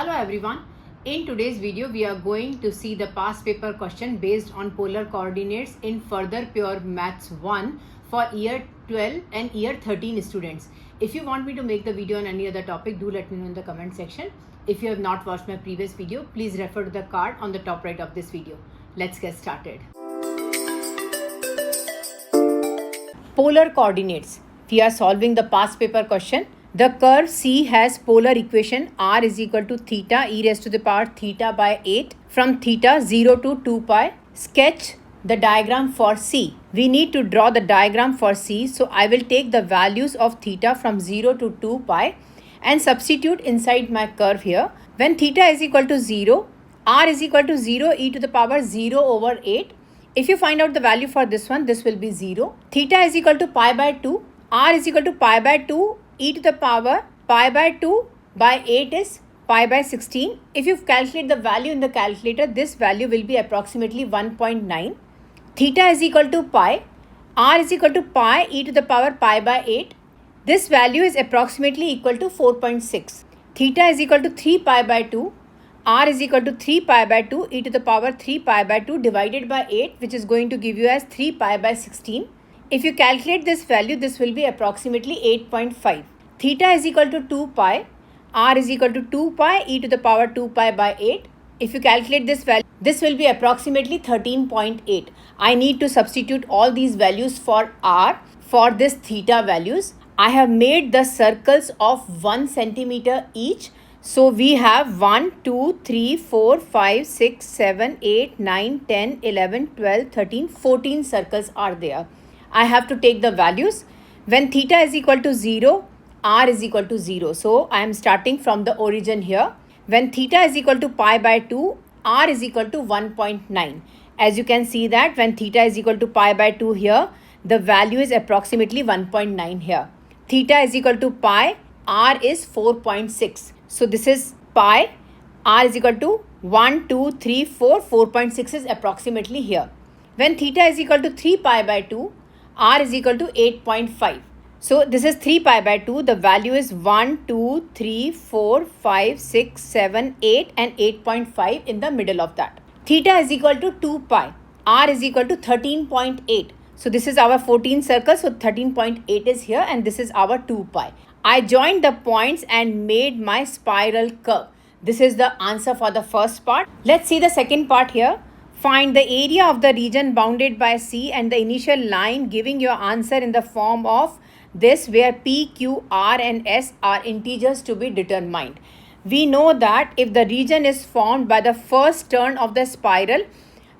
Hello everyone. In today's video, we are going to see the past paper question based on polar coordinates in Further Pure Maths 1 for year 12 and year 13 students. If you want me to make the video on any other topic, do let me know in the comment section. If you have not watched my previous video, please refer to the card on the top right of this video. Let's get started. Polar coordinates. We are solving the past paper question. The curve C has polar equation r is equal to theta e raised to the power theta by 8 from theta 0 to 2 pi. Sketch the diagram for C. We need to draw the diagram for C, so I will take the values of theta from 0 to 2 pi and substitute inside my curve here. When theta is equal to 0, r is equal to 0 e to the power 0 over 8. If you find out the value for this one, this will be 0. Theta is equal to pi by 2, r is equal to pi by 2 e to the power pi by 2 by 8 is pi by 16. If you calculate the value in the calculator, this value will be approximately 1.9. Theta is equal to pi, r is equal to pi e to the power pi by 8. This value is approximately equal to 4.6. Theta is equal to 3 pi by 2, r is equal to 3 pi by 2 e to the power 3 pi by 2 divided by 8, which is going to give you as 3 pi by 16. If you calculate this value, this will be approximately 8.5. Theta is equal to 2 pi, r is equal to 2 pi e to the power 2 pi by 8. If you calculate this value, this will be approximately 13.8. I need to substitute all these values for r for this theta values. I have made the circles of 1 centimeter each. So we have 1, 2, 3, 4, 5, 6, 7, 8, 9, 10, 11, 12, 13, 14 circles are there. I have to take the values. When theta is equal to 0, r is equal to 0. So I am starting from the origin here. When theta is equal to pi by 2, r is equal to 1.9. As you can see that when theta is equal to pi by 2 here, the value is approximately 1.9 here. Theta is equal to pi, r is 4.6. So this is pi, r is equal to 1, 2, 3, 4, 4.6 is approximately here. When theta is equal to 3 pi by 2, r is equal to 8.5. So this is 3 pi by 2. The value is 1, 2, 3, 4, 5, 6, 7, 8 and 8.5 in the middle of that. Theta is equal to 2 pi. R is equal to 13.8. So this is our 14 circles. So 13.8 is here and this is our 2 pi. I joined the points and made my spiral curve. This is the answer for the first part. Let's see the second part here. Find the area of the region bounded by C and the initial line, giving your answer in the form of this, where P, Q, R and S are integers to be determined. We know that if the region is formed by the first turn of the spiral,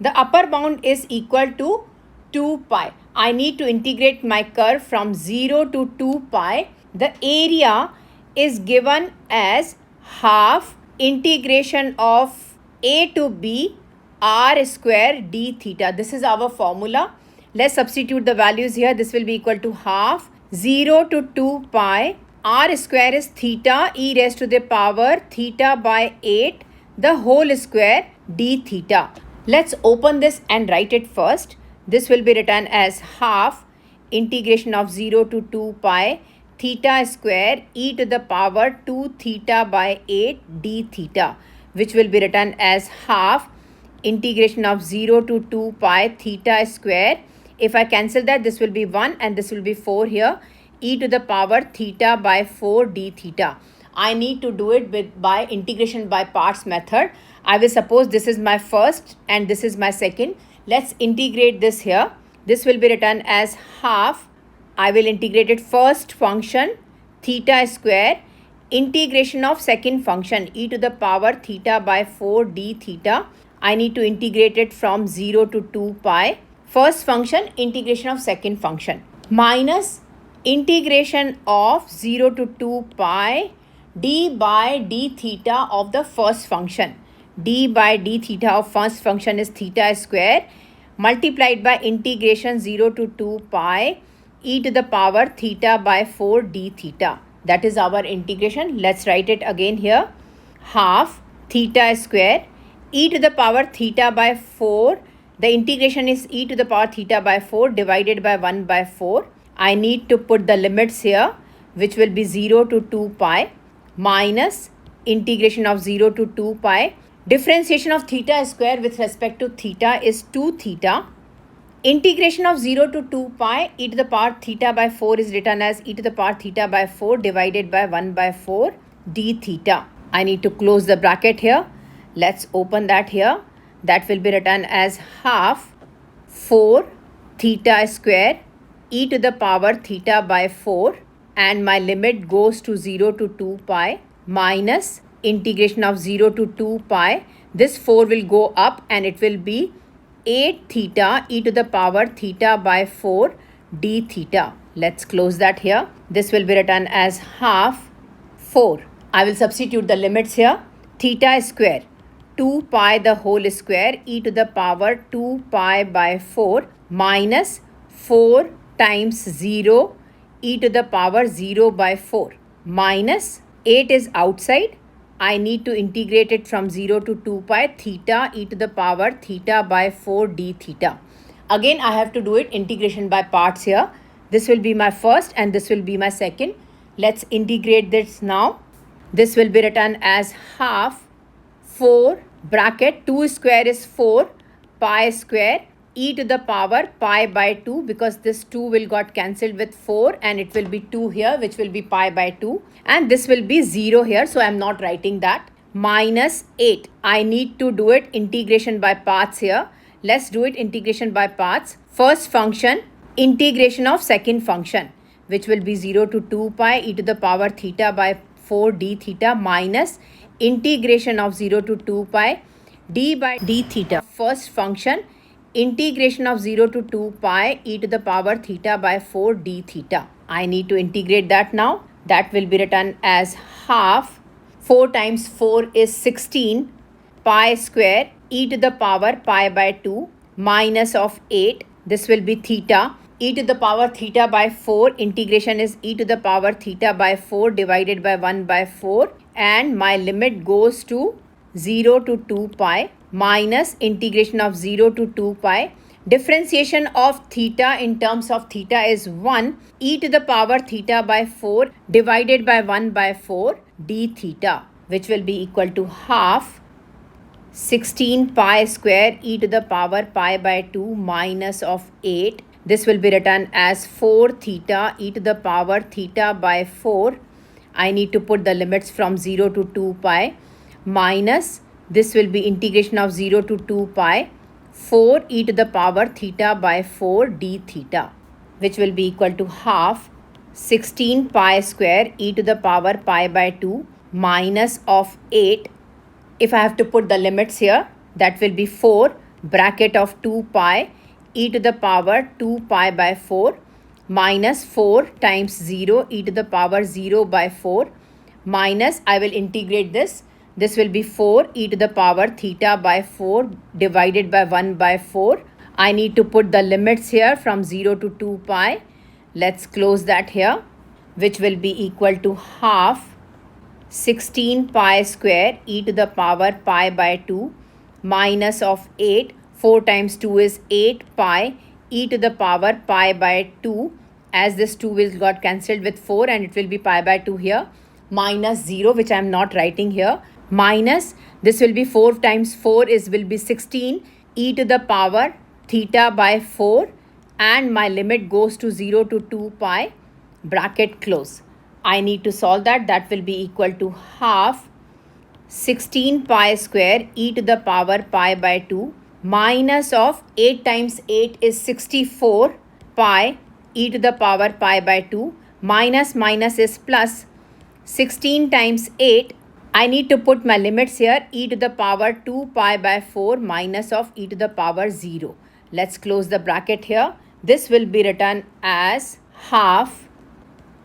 the upper bound is equal to 2 pi. I need to integrate my curve from 0 to 2 pi. The area is given as half integration of A to B r square d theta. This is our formula. Let's substitute the values here. This will be equal to half 0 to 2 pi. R square is theta e raised to the power theta by 8 the whole square d theta. Let's open this and write it first. This will be written as half integration of 0 to 2 pi theta square e to the power 2 theta by 8 d theta, which will be written as half integration of 0 to 2 pi theta square. If I cancel that, this will be 1 and this will be 4 here, e to the power theta by 4 d theta. I need to do it by integration by parts method. I will suppose this is my first and this is my second. Let's integrate this here. This will be written as half. I will integrate it first function theta square integration of second function e to the power theta by 4 d theta. I need to integrate it from 0 to 2 pi. First function integration of second function minus integration of 0 to 2 pi d by d theta of the first function. D by d theta of first function is theta square multiplied by integration 0 to 2 pi e to the power theta by 4 d theta. That is our integration. Let's write it again here. Half theta square e to the power theta by 4. The integration is e to the power theta by 4 divided by 1 by 4. I need to put the limits here, which will be 0 to 2 pi minus integration of 0 to 2 pi. Differentiation of theta square with respect to theta is 2 theta. Integration of 0 to 2 pi e to the power theta by 4 is written as e to the power theta by 4 divided by 1 by 4 d theta. I need to close the bracket here. Let's open that here. That will be written as half 4 theta square e to the power theta by 4, and my limit goes to 0 to 2 pi minus integration of 0 to 2 pi. This 4 will go up and it will be 8 theta e to the power theta by 4 d theta. Let's close that here. This will be written as half 4. I will substitute the limits here. Theta square 2 pi the whole square e to the power 2 pi by 4 minus 4 times 0 e to the power 0 by 4 minus 8 is outside. I need to integrate it from 0 to 2 pi theta e to the power theta by 4 d theta. Again, I have to do it integration by parts here. This will be my first and this will be my second. Let's integrate this now. This will be written as half 4 bracket 2 square is 4 pi square e to the power pi by 2, because this 2 will got cancelled with 4 and it will be 2 here, which will be pi by 2, and this will be 0 here, so I am not writing that, minus 8. I need to do it integration by parts here. Let's do it integration by parts. First function, integration of second function, which will be 0 to 2 pi e to the power theta by 4 d theta minus integration of 0 to 2 pi d by d theta. First function, integration of 0 to 2 pi e to the power theta by 4 d theta. I need to integrate that now. That will be written as half 4 times 4 is 16 pi square e to the power pi by 2 minus of 8. This will be theta. E to the power theta by 4, integration is e to the power theta by 4 divided by 1 by 4, and my limit goes to 0 to 2 pi minus integration of 0 to 2 pi. Differentiation of theta in terms of theta is 1 e to the power theta by 4 divided by 1 by 4 d theta, which will be equal to half 16 pi square e to the power pi by 2 minus of 8. This will be written as 4 theta e to the power theta by 4. I need to put the limits from 0 to 2 pi minus, this will be integration of 0 to 2 pi 4 e to the power theta by 4 d theta, which will be equal to half 16 pi square e to the power pi by 2 minus of 8. If I have to put the limits here, that will be 4 bracket of 2 pi e to the power 2 pi by 4 minus 4 times 0 e to the power 0 by 4 minus, I will integrate this. This will be 4 e to the power theta by 4 divided by 1 by 4. I need to put the limits here from 0 to 2 pi. Let's close that here, which will be equal to half 16 pi square e to the power pi by 2 minus of 8. 4 times 2 is 8 pi e to the power pi by 2, as this 2 will got cancelled with 4 and it will be pi by 2 here, minus 0, which I am not writing here, minus this will be 4 times 4 is will be 16 e to the power theta by 4, and my limit goes to 0 to 2 pi, bracket close. I need to solve that. That will be equal to half 16 pi square e to the power pi by 2 minus of 8 times 8 is 64 pi e to the power pi by 2 minus minus is plus 16 times 8. I need to put my limits here, e to the power 2 pi by 4 minus of e to the power 0. Let's close the bracket here. This will be written as half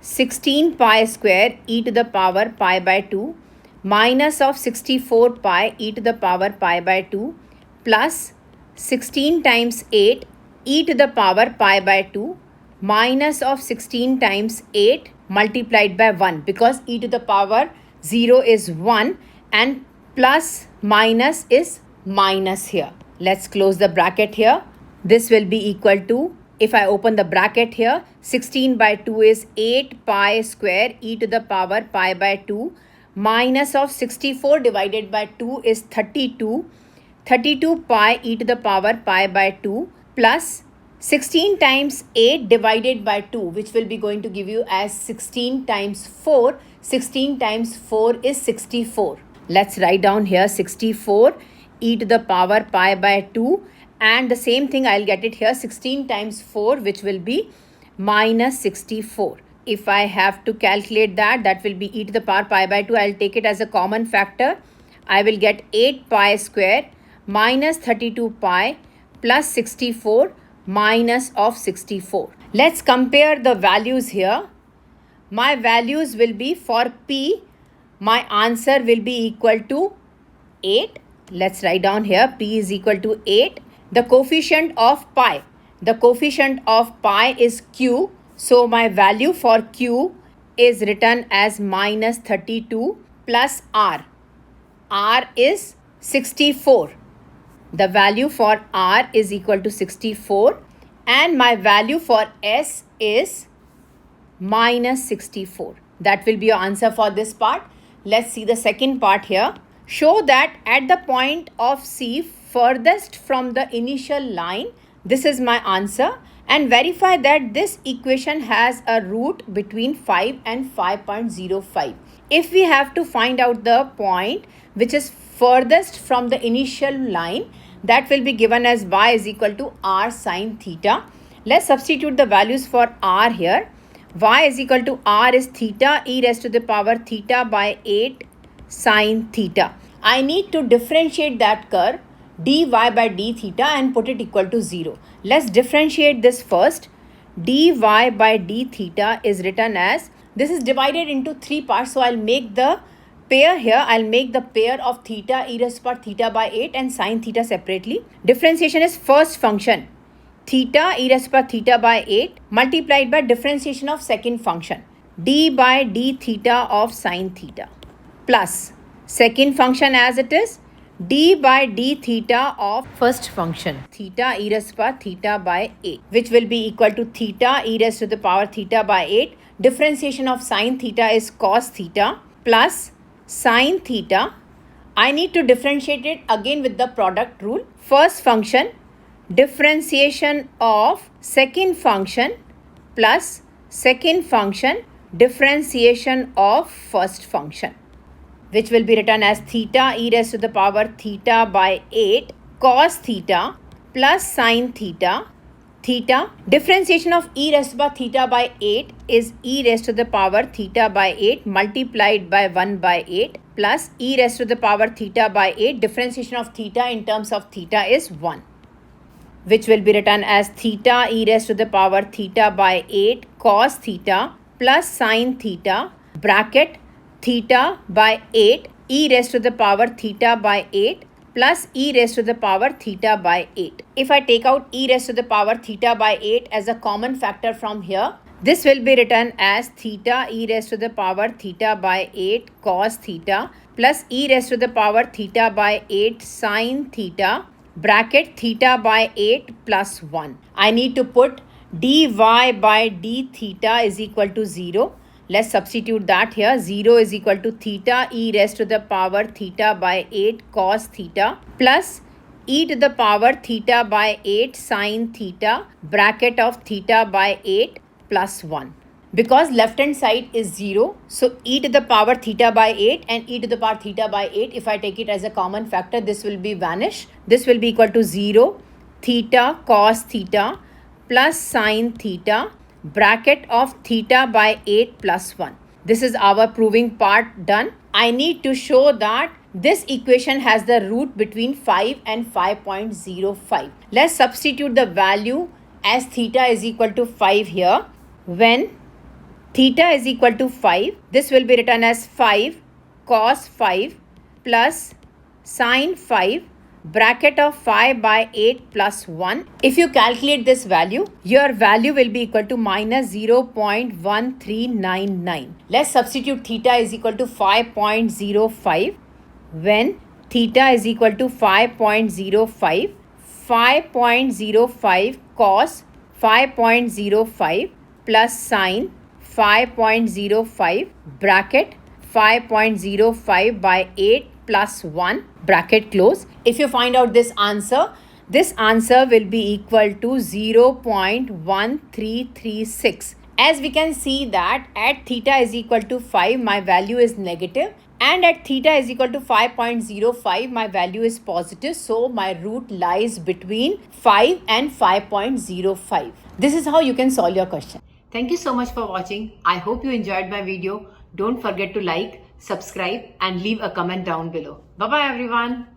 16 pi square e to the power pi by 2 minus of 64 pi e to the power pi by 2 plus 16 times 8 e to the power pi by 2 minus of 16 times 8 multiplied by 1, because e to the power 0 is 1 and plus minus is minus here. Let's close the bracket here. This will be equal to, if I open the bracket here, 16 by 2 is 8 pi square e to the power pi by 2 minus of 64 divided by 2 is 32. 32 pi e to the power pi by 2 plus 16 times 8 divided by 2, which will be going to give you as 16 times 4. 16 times 4 is 64. Let's write down here 64 e to the power pi by 2, and the same thing I'll get it here 16 times 4, which will be minus 64. If I have to calculate that, that will be e to the power pi by 2. I'll take it as a common factor. I will get 8 pi square minus 32 pi plus 64 minus of 64. Let's compare the values here. My values will be for P, my answer will be equal to 8. Let's write down here P is equal to 8. The coefficient of pi. The coefficient of pi is Q. So my value for Q is written as minus 32 plus R. R is 64. The value for R is equal to 64, and my value for S is minus 64. That will be your answer for this part. Let's see the second part here. Show that at the point of C furthest from the initial line, this is my answer, and verify that this equation has a root between 5 and 5.05. If we have to find out the point which is furthest from the initial line, that will be given as y is equal to r sine theta. Let's substitute the values for r here. Y is equal to r is theta e raised to the power theta by 8 sine theta. I need to differentiate that curve dy by d theta and put it equal to 0. Let's differentiate this first. Dy by d theta is written as, this is divided into 3 parts, so I'll make the pair here. I'll make the pair of theta e raised to the power theta by 8 and sine theta separately. Differentiation is first function theta e raised to the power theta by 8 multiplied by differentiation of second function d by d theta of sine theta plus second function as it is d by d theta of first function theta e raised to the power theta by 8, which will be equal to theta e raised to the power theta by 8. Differentiation of sine theta is cos theta plus sine theta. I need to differentiate it again with the product rule. First function differentiation of second function plus second function differentiation of first function, which will be written as theta e raised to the power theta by 8 cos theta plus sine theta. Theta differentiation of e raised to the power theta by 8 is e raised to the power theta by 8 multiplied by 1 by 8 plus e raised to the power theta by 8. Differentiation of theta in terms of theta is 1, which will be written as theta e raised to the power theta by 8 cos theta plus sine theta bracket theta by 8 e raised to the power theta by 8 plus e raised to the power theta by 8. If I take out e raised to the power theta by 8 as a common factor from here, this will be written as theta e raised to the power theta by 8 cos theta plus e raised to the power theta by 8 sine theta bracket theta by 8 plus 1. I need to put dy by d theta is equal to 0. Let's substitute that here. 0 is equal to theta e raised to the power theta by 8 cos theta plus e to the power theta by 8 sine theta bracket of theta by 8 plus 1. Because left hand side is 0, so e to the power theta by 8 and e to the power theta by 8, if I take it as a common factor, this will be vanish. This will be equal to 0 theta cos theta plus sine theta bracket of theta by 8 plus 1. This is our proving part done. I need to show that this equation has the root between 5 and 5.05. Let's substitute the value as theta is equal to 5 here. When theta is equal to 5, this will be written as 5 cos 5 plus sine 5 bracket of 5 by 8 plus 1. If you calculate this value, your value will be equal to minus 0.1399. Let's substitute theta is equal to 5.05. When theta is equal to 5.05, 5.05 cos 5.05 plus sine 5.05 bracket 5.05 by 8 plus 1 bracket close. If you find out this answer will be equal to 0.1336. As we can see that at theta is equal to 5, my value is negative, and at theta is equal to 5.05, my value is positive. So my root lies between 5 and 5.05. This is how you can solve your question. Thank you so much for watching. I hope you enjoyed my video. Don't forget to like, subscribe and leave a comment down below. Bye-bye everyone.